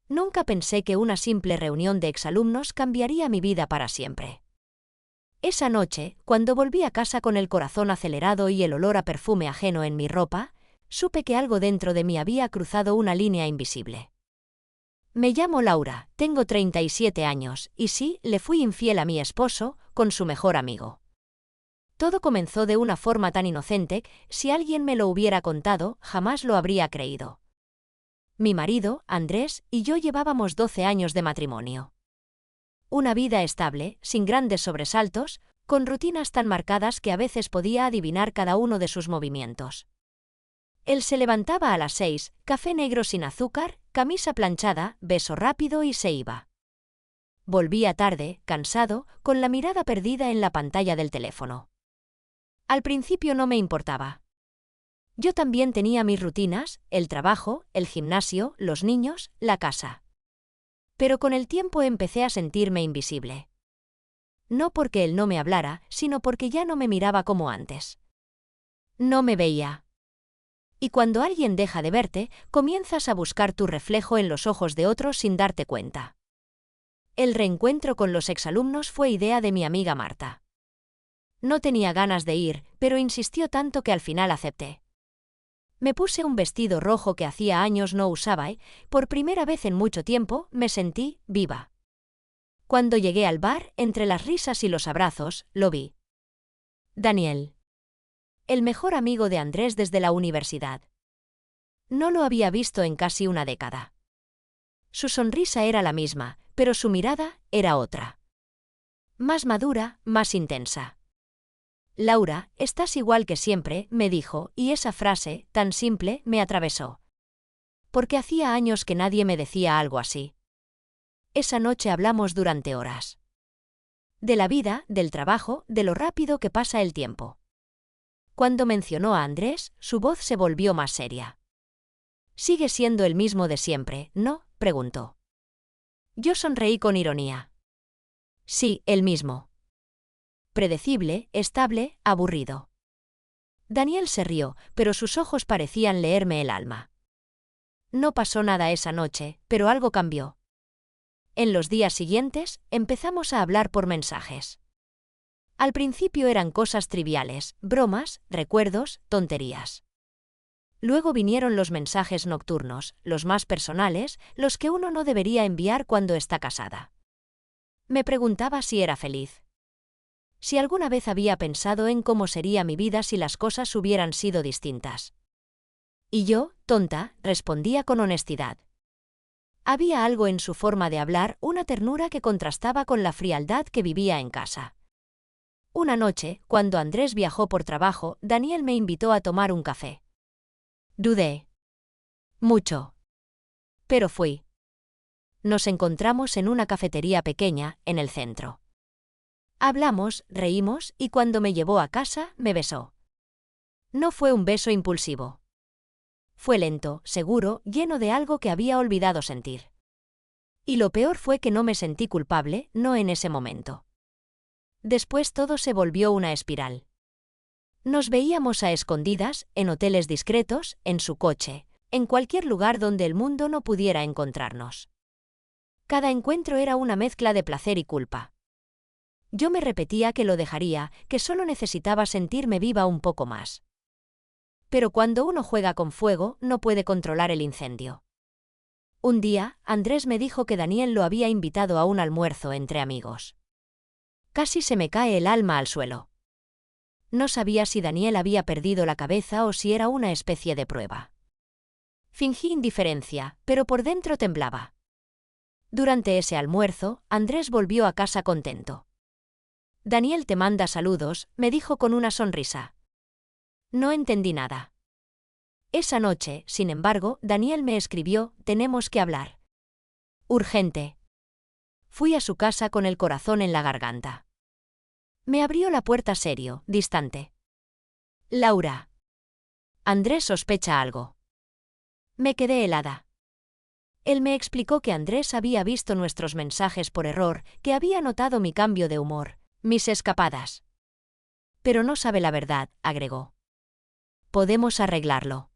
Nunca pensé que una simple reunión de exalumnos cambiaría mi vida para siempre. Esa noche, cuando volví a casa con el corazón acelerado y el olor a perfume ajeno en mi ropa, supe que algo dentro de mí había cruzado una línea invisible. Me llamo Laura, tengo 37 años, y sí, le fui infiel a mi esposo, con su mejor amigo. Todo comenzó de una forma tan inocente, si alguien me lo hubiera contado, jamás lo habría creído. Mi marido, Andrés, y yo llevábamos 12 años de matrimonio. Una vida estable, sin grandes sobresaltos, con rutinas tan marcadas que a veces podía adivinar cada uno de sus movimientos. Él se levantaba a las 6, café negro sin azúcar, camisa planchada, beso rápido y se iba. Volvía tarde, cansado, con la mirada perdida en la pantalla del teléfono. Al principio no me importaba. Yo también tenía mis rutinas, el trabajo, el gimnasio, los niños, la casa. Pero con el tiempo empecé a sentirme invisible. No porque él no me hablara, sino porque ya no me miraba como antes. No me veía. Y cuando alguien deja de verte, comienzas a buscar tu reflejo en los ojos de otros sin darte cuenta. El reencuentro con los exalumnos fue idea de mi amiga Marta. No tenía ganas de ir, pero insistió tanto que al final acepté. Me puse un vestido rojo que hacía años no usaba y, por primera vez en mucho tiempo, me sentí viva. Cuando llegué al bar, entre las risas y los abrazos, lo vi. Daniel. El mejor amigo de Andrés desde la universidad. No lo había visto en casi una década. Su sonrisa era la misma, pero su mirada era otra. Más madura, más intensa. Laura, estás igual que siempre, me dijo, y esa frase, tan simple, me atravesó. Porque hacía años que nadie me decía algo así. Esa noche hablamos durante horas. De la vida, del trabajo, de lo rápido que pasa el tiempo. Cuando mencionó a Andrés, su voz se volvió más seria. «Sigue siendo el mismo de siempre, ¿no?», preguntó. Yo sonreí con ironía. Sí, el mismo. Predecible, estable, aburrido. Daniel se rió, pero sus ojos parecían leerme el alma. No pasó nada esa noche, pero algo cambió. En los días siguientes, empezamos a hablar por mensajes. Al principio eran cosas triviales, bromas, recuerdos, tonterías. Luego vinieron los mensajes nocturnos, los más personales, los que uno no debería enviar cuando está casada. Me preguntaba si era feliz. Si alguna vez había pensado en cómo sería mi vida si las cosas hubieran sido distintas. Y yo, tonta, respondía con honestidad. Había algo en su forma de hablar, una ternura que contrastaba con la frialdad que vivía en casa. Una noche, cuando Andrés viajó por trabajo, Daniel me invitó a tomar un café. Dudé. Mucho. Pero fui. Nos encontramos en una cafetería pequeña, en el centro. Hablamos, reímos, y cuando me llevó a casa, me besó. No fue un beso impulsivo. Fue lento, seguro, lleno de algo que había olvidado sentir. Y lo peor fue que no me sentí culpable, no en ese momento. Después todo se volvió una espiral. Nos veíamos a escondidas, en hoteles discretos, en su coche, en cualquier lugar donde el mundo no pudiera encontrarnos. Cada encuentro era una mezcla de placer y culpa. Yo me repetía que lo dejaría, que solo necesitaba sentirme viva un poco más. Pero cuando uno juega con fuego, no puede controlar el incendio. Un día, Andrés me dijo que Daniel lo había invitado a un almuerzo entre amigos. Casi se me cae el alma al suelo. No sabía si Daniel había perdido la cabeza o si era una especie de prueba. Fingí indiferencia, pero por dentro temblaba. Durante ese almuerzo, Andrés volvió a casa contento. Daniel te manda saludos, me dijo con una sonrisa. No entendí nada. Esa noche, sin embargo, Daniel me escribió, tenemos que hablar. Urgente. Fui a su casa con el corazón en la garganta. Me abrió la puerta serio, distante. Laura. Andrés sospecha algo. Me quedé helada. Él me explicó que Andrés había visto nuestros mensajes por error, que había notado mi cambio de humor, mis escapadas. Pero no sabe la verdad, agregó. Podemos arreglarlo.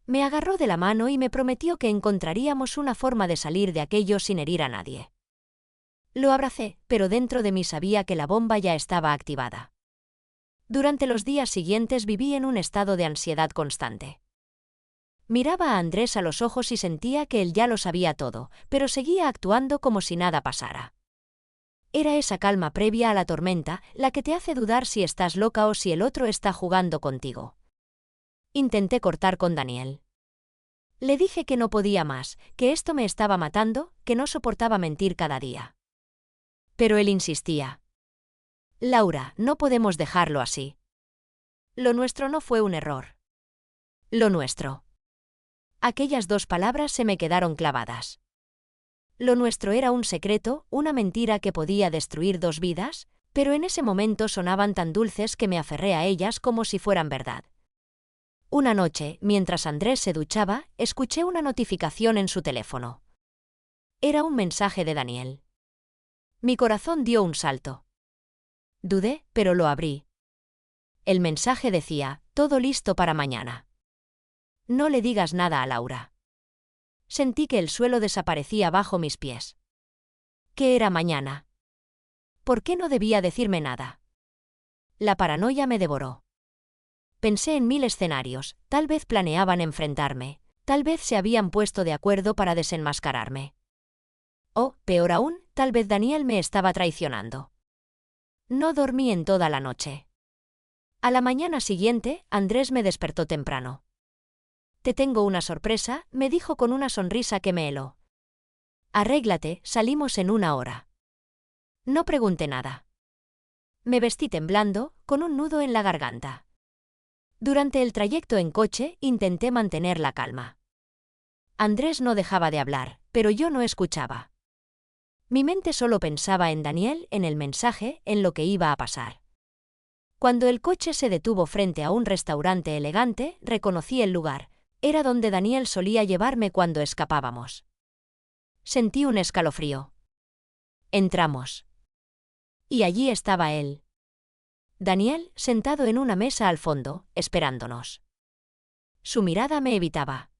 Me agarró de la mano y me prometió que encontraríamos una forma de salir de aquello sin herir a nadie. Lo abracé, pero dentro de mí sabía que la bomba ya estaba activada. Durante los días siguientes viví en un estado de ansiedad constante. Miraba a Andrés a los ojos y sentía que él ya lo sabía todo, pero seguía actuando como si nada pasara. Era esa calma previa a la tormenta la que te hace dudar si estás loca o si el otro está jugando contigo. Intenté cortar con Daniel. Le dije que no podía más, que esto me estaba matando, que no soportaba mentir cada día. Pero él insistía. Laura, no podemos dejarlo así. Lo nuestro no fue un error. Lo nuestro. Aquellas dos palabras se me quedaron clavadas. Lo nuestro era un secreto, una mentira que podía destruir dos vidas, pero en ese momento sonaban tan dulces que me aferré a ellas como si fueran verdad. Una noche, mientras Andrés se duchaba, escuché una notificación en su teléfono. Era un mensaje de Daniel. Mi corazón dio un salto. Dudé, pero lo abrí. El mensaje decía, todo listo para mañana. No le digas nada a Laura. Sentí que el suelo desaparecía bajo mis pies. ¿Qué era mañana? ¿Por qué no debía decirme nada? La paranoia me devoró. Pensé en 1000 escenarios, tal vez planeaban enfrentarme, tal vez se habían puesto de acuerdo para desenmascararme. O, peor aún, tal vez Daniel me estaba traicionando. No dormí en toda la noche. A la mañana siguiente, Andrés me despertó temprano. Te tengo una sorpresa, me dijo con una sonrisa que me heló. Arréglate, salimos en 1 hora. No pregunté nada. Me vestí temblando, con un nudo en la garganta. Durante el trayecto en coche, intenté mantener la calma. Andrés no dejaba de hablar, pero yo no escuchaba. Mi mente solo pensaba en Daniel, en el mensaje, en lo que iba a pasar. Cuando el coche se detuvo frente a un restaurante elegante, reconocí el lugar. Era donde Daniel solía llevarme cuando escapábamos. Sentí un escalofrío. Entramos. Y allí estaba él. Daniel, sentado en una mesa al fondo, esperándonos. Su mirada me evitaba.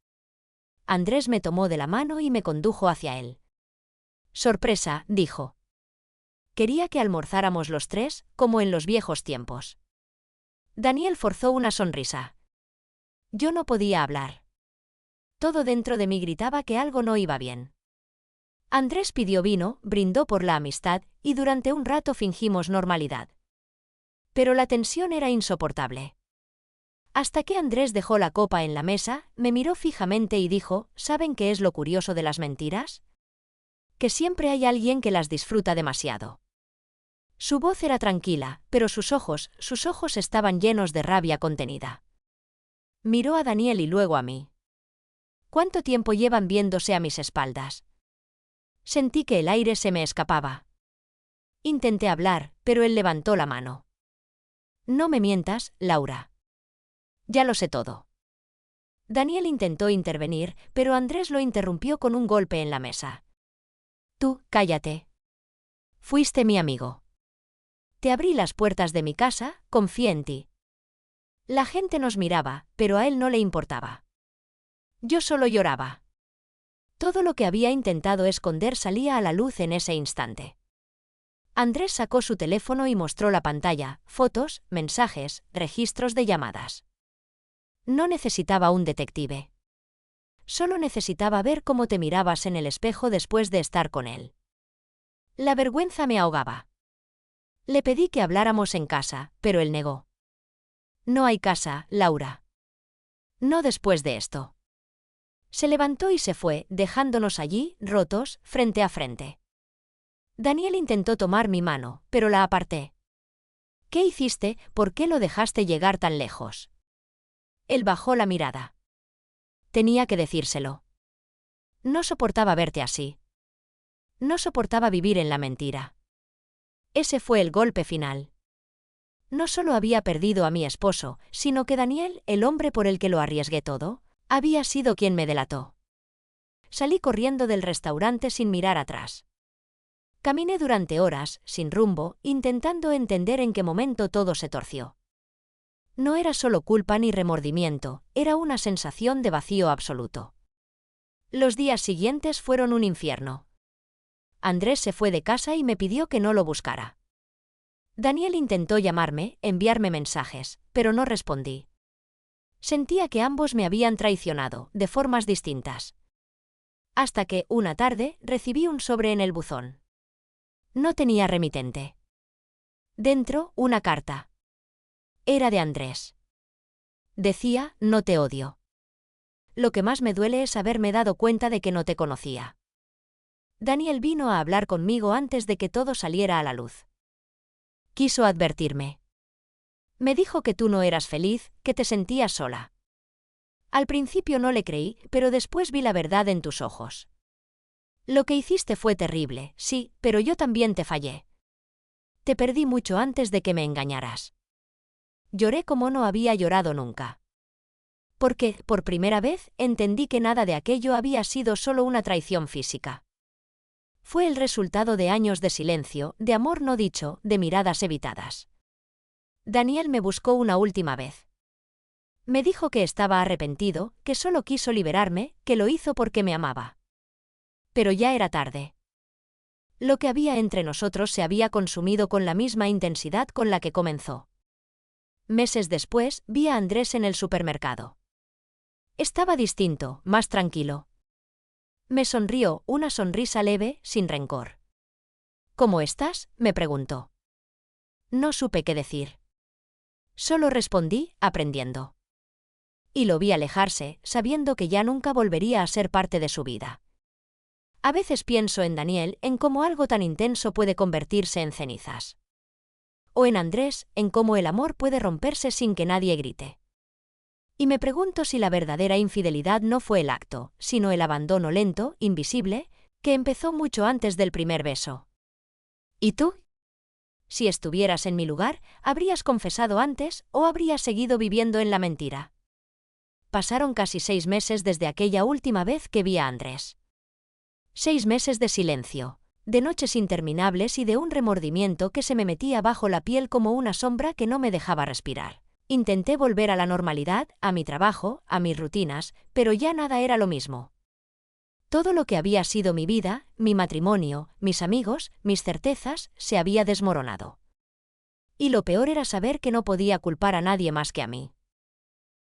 Andrés me tomó de la mano y me condujo hacia él. Sorpresa, dijo. Quería que almorzáramos los tres, como en los viejos tiempos. Daniel forzó una sonrisa. Yo no podía hablar. Todo dentro de mí gritaba que algo no iba bien. Andrés pidió vino, brindó por la amistad, y durante un rato fingimos normalidad. Pero la tensión era insoportable. Hasta que Andrés dejó la copa en la mesa, me miró fijamente y dijo, ¿saben qué es lo curioso de las mentiras? Que siempre hay alguien que las disfruta demasiado. Su voz era tranquila, pero sus ojos estaban llenos de rabia contenida. Miró a Daniel y luego a mí. ¿Cuánto tiempo llevan viéndose a mis espaldas? Sentí que el aire se me escapaba. Intenté hablar, pero él levantó la mano. No me mientas, Laura. Ya lo sé todo. Daniel intentó intervenir, pero Andrés lo interrumpió con un golpe en la mesa. Tú, cállate. Fuiste mi amigo. Te abrí las puertas de mi casa, confié en ti. La gente nos miraba, pero a él no le importaba. Yo solo lloraba. Todo lo que había intentado esconder salía a la luz en ese instante. Andrés sacó su teléfono y mostró la pantalla, fotos, mensajes, registros de llamadas. No necesitaba un detective. Solo necesitaba ver cómo te mirabas en el espejo después de estar con él. La vergüenza me ahogaba. Le pedí que habláramos en casa, pero él negó. No hay casa, Laura. No después de esto. Se levantó y se fue, dejándonos allí, rotos, frente a frente. Daniel intentó tomar mi mano, pero la aparté. ¿Qué hiciste? ¿Por qué lo dejaste llegar tan lejos? Él bajó la mirada. Tenía que decírselo. No soportaba verte así. No soportaba vivir en la mentira. Ese fue el golpe final. No solo había perdido a mi esposo, sino que Daniel, el hombre por el que lo arriesgué todo, había sido quien me delató. Salí corriendo del restaurante sin mirar atrás. Caminé durante horas, sin rumbo, intentando entender en qué momento todo se torció. No era solo culpa ni remordimiento, era una sensación de vacío absoluto. Los días siguientes fueron un infierno. Andrés se fue de casa y me pidió que no lo buscara. Daniel intentó llamarme, enviarme mensajes, pero no respondí. Sentía que ambos me habían traicionado, de formas distintas. Hasta que, una tarde, recibí un sobre en el buzón. No tenía remitente. Dentro, una carta. Era de Andrés. Decía, no te odio. Lo que más me duele es haberme dado cuenta de que no te conocía. Daniel vino a hablar conmigo antes de que todo saliera a la luz. Quiso advertirme. Me dijo que tú no eras feliz, que te sentías sola. Al principio no le creí, pero después vi la verdad en tus ojos. Lo que hiciste fue terrible, sí, pero yo también te fallé. Te perdí mucho antes de que me engañaras. Lloré como no había llorado nunca. Porque, por primera vez, entendí que nada de aquello había sido solo una traición física. Fue el resultado de años de silencio, de amor no dicho, de miradas evitadas. Daniel me buscó una última vez. Me dijo que estaba arrepentido, que solo quiso liberarme, que lo hizo porque me amaba. Pero ya era tarde. Lo que había entre nosotros se había consumido con la misma intensidad con la que comenzó. Meses después, vi a Andrés en el supermercado. Estaba distinto, más tranquilo. Me sonrió, una sonrisa leve, sin rencor. ¿Cómo estás?, me preguntó. No supe qué decir. Solo respondí, aprendiendo. Y lo vi alejarse, sabiendo que ya nunca volvería a ser parte de su vida. A veces pienso en Daniel, en cómo algo tan intenso puede convertirse en cenizas. O en Andrés, en cómo el amor puede romperse sin que nadie grite. Y me pregunto si la verdadera infidelidad no fue el acto, sino el abandono lento, invisible, que empezó mucho antes del primer beso. ¿Y tú? Si estuvieras en mi lugar, ¿habrías confesado antes o habrías seguido viviendo en la mentira? Pasaron casi 6 meses desde aquella última vez que vi a Andrés. 6 meses de silencio, de noches interminables y de un remordimiento que se me metía bajo la piel como una sombra que no me dejaba respirar. Intenté volver a la normalidad, a mi trabajo, a mis rutinas, pero ya nada era lo mismo. Todo lo que había sido mi vida, mi matrimonio, mis amigos, mis certezas, se había desmoronado. Y lo peor era saber que no podía culpar a nadie más que a mí.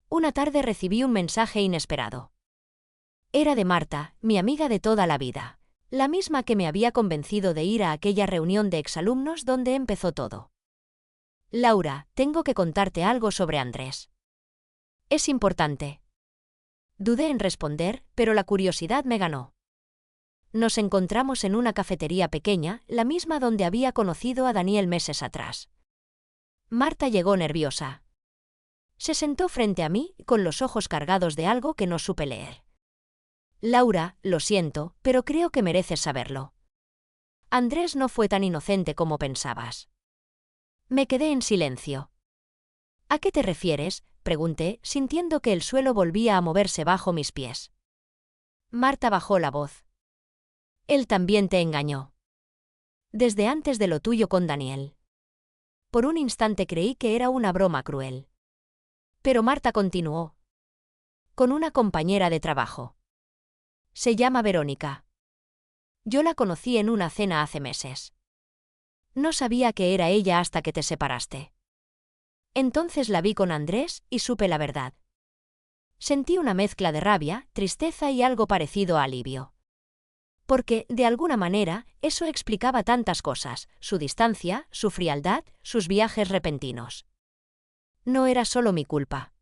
Una tarde recibí un mensaje inesperado. Era de Marta, mi amiga de toda la vida, la misma que me había convencido de ir a aquella reunión de exalumnos donde empezó todo. Laura, tengo que contarte algo sobre Andrés. Es importante. Dudé en responder, pero la curiosidad me ganó. Nos encontramos en una cafetería pequeña, la misma donde había conocido a Daniel meses atrás. Marta llegó nerviosa. Se sentó frente a mí, con los ojos cargados de algo que no supe leer. Laura, lo siento, pero creo que mereces saberlo. Andrés no fue tan inocente como pensabas. Me quedé en silencio. ¿A qué te refieres?, pregunté, sintiendo que el suelo volvía a moverse bajo mis pies. Marta bajó la voz. Él también te engañó. Desde antes de lo tuyo con Daniel. Por un instante creí que era una broma cruel. Pero Marta continuó. Con una compañera de trabajo. Se llama Verónica. Yo la conocí en una cena hace meses. No sabía que era ella hasta que te separaste. Entonces la vi con Andrés y supe la verdad. Sentí una mezcla de rabia, tristeza y algo parecido a alivio. Porque, de alguna manera, eso explicaba tantas cosas, su distancia, su frialdad, sus viajes repentinos. No era solo mi culpa.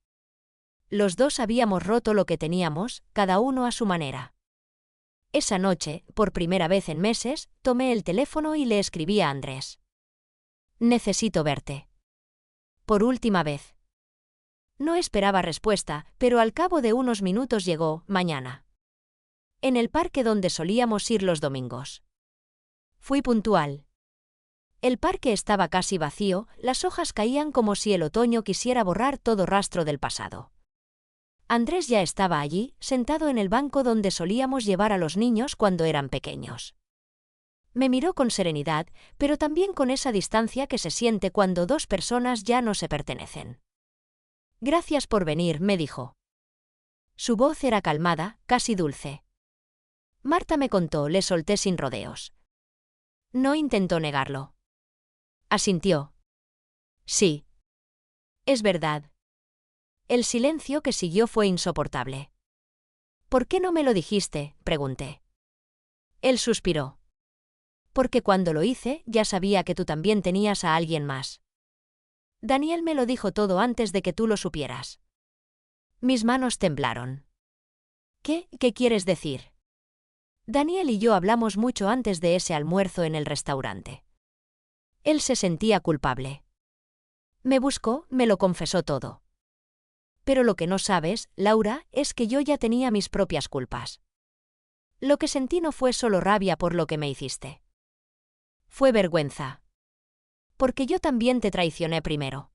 Los dos habíamos roto lo que teníamos, cada uno a su manera. Esa noche, por primera vez en meses, tomé el teléfono y le escribí a Andrés. Necesito verte. Por última vez. No esperaba respuesta, pero al cabo de unos minutos llegó, mañana. En el parque donde solíamos ir los domingos. Fui puntual. El parque estaba casi vacío, las hojas caían como si el otoño quisiera borrar todo rastro del pasado. Andrés ya estaba allí, sentado en el banco donde solíamos llevar a los niños cuando eran pequeños. Me miró con serenidad, pero también con esa distancia que se siente cuando dos personas ya no se pertenecen. Gracias por venir, me dijo. Su voz era calmada, casi dulce. Marta me contó, le solté sin rodeos. No intentó negarlo. Asintió. Sí. Es verdad. El silencio que siguió fue insoportable. ¿Por qué no me lo dijiste?, pregunté. Él suspiró. Porque cuando lo hice, ya sabía que tú también tenías a alguien más. Daniel me lo dijo todo antes de que tú lo supieras. Mis manos temblaron. ¿Qué quieres decir? Daniel y yo hablamos mucho antes de ese almuerzo en el restaurante. Él se sentía culpable. Me buscó, me lo confesó todo. Pero lo que no sabes, Laura, es que yo ya tenía mis propias culpas. Lo que sentí no fue solo rabia por lo que me hiciste. Fue vergüenza. Porque yo también te traicioné primero.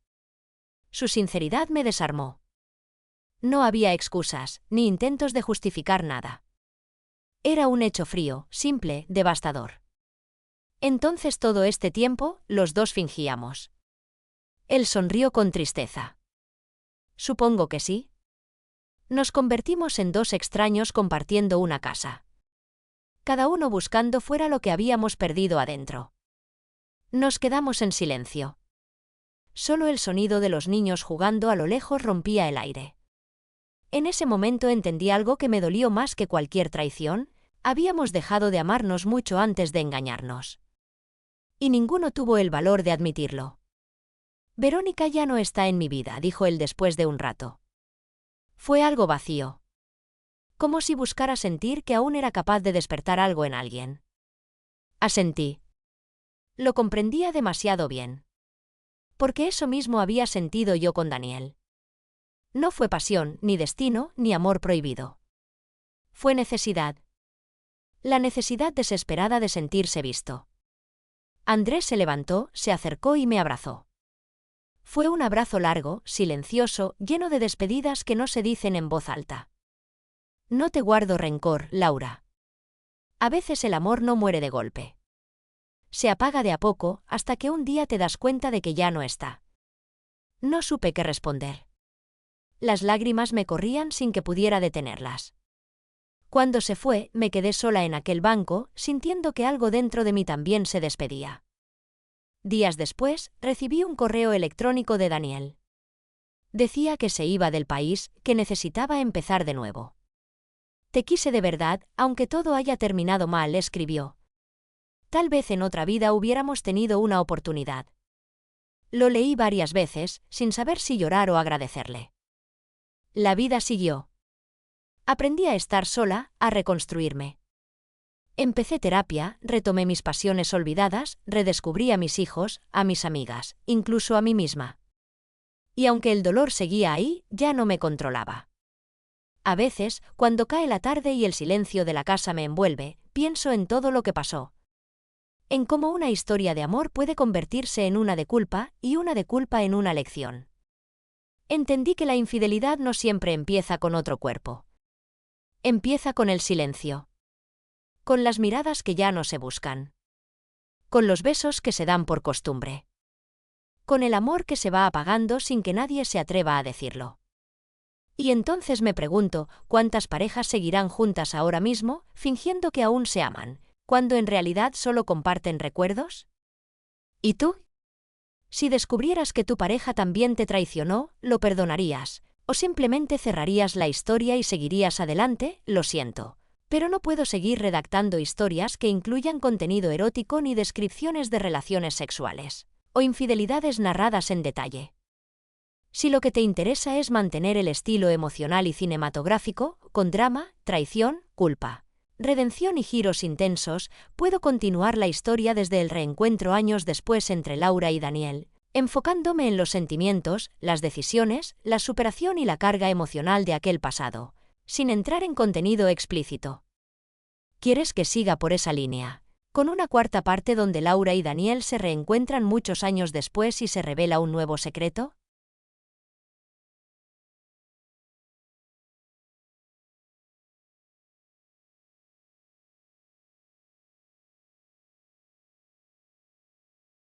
Su sinceridad me desarmó. No había excusas, ni intentos de justificar nada. Era un hecho frío, simple, devastador. Entonces todo este tiempo, los dos fingíamos. Él sonrió con tristeza. Supongo que sí. Nos convertimos en dos extraños compartiendo una casa. Cada uno buscando fuera lo que habíamos perdido adentro. Nos quedamos en silencio. Solo el sonido de los niños jugando a lo lejos rompía el aire. En ese momento entendí algo que me dolió más que cualquier traición: habíamos dejado de amarnos mucho antes de engañarnos. Y ninguno tuvo el valor de admitirlo. Verónica ya no está en mi vida, dijo él después de un rato. Fue algo vacío. Como si buscara sentir que aún era capaz de despertar algo en alguien. Asentí. Lo comprendía demasiado bien. Porque eso mismo había sentido yo con Daniel. No fue pasión, ni destino, ni amor prohibido. Fue necesidad. La necesidad desesperada de sentirse visto. Andrés se levantó, se acercó y me abrazó. Fue un abrazo largo, silencioso, lleno de despedidas que no se dicen en voz alta. No te guardo rencor, Laura. A veces el amor no muere de golpe. Se apaga de a poco, hasta que un día te das cuenta de que ya no está. No supe qué responder. Las lágrimas me corrían sin que pudiera detenerlas. Cuando se fue, me quedé sola en aquel banco, sintiendo que algo dentro de mí también se despedía. Días después, recibí un correo electrónico de Daniel. Decía que se iba del país, que necesitaba empezar de nuevo. Te quise de verdad, aunque todo haya terminado mal, escribió. Tal vez en otra vida hubiéramos tenido una oportunidad. Lo leí varias veces, sin saber si llorar o agradecerle. La vida siguió. Aprendí a estar sola, a reconstruirme. Empecé terapia, retomé mis pasiones olvidadas, redescubrí a mis hijos, a mis amigas, incluso a mí misma. Y aunque el dolor seguía ahí, ya no me controlaba. A veces, cuando cae la tarde y el silencio de la casa me envuelve, pienso en todo lo que pasó. En cómo una historia de amor puede convertirse en una de culpa, y una de culpa en una lección. Entendí que la infidelidad no siempre empieza con otro cuerpo. Empieza con el silencio. Con las miradas que ya no se buscan. Con los besos que se dan por costumbre. Con el amor que se va apagando sin que nadie se atreva a decirlo. Y entonces me pregunto, ¿cuántas parejas seguirán juntas ahora mismo, fingiendo que aún se aman, cuando en realidad solo comparten recuerdos? ¿Y tú? Si descubrieras que tu pareja también te traicionó, ¿lo perdonarías? ¿O simplemente cerrarías la historia y seguirías adelante? Lo siento. Pero no puedo seguir redactando historias que incluyan contenido erótico ni descripciones de relaciones sexuales, o infidelidades narradas en detalle. Si lo que te interesa es mantener el estilo emocional y cinematográfico, con drama, traición, culpa, redención y giros intensos, puedo continuar la historia desde el reencuentro años después entre Laura y Daniel, enfocándome en los sentimientos, las decisiones, la superación y la carga emocional de aquel pasado, sin entrar en contenido explícito. ¿Quieres que siga por esa línea? Con una cuarta parte donde Laura y Daniel se reencuentran muchos años después y se revela un nuevo secreto.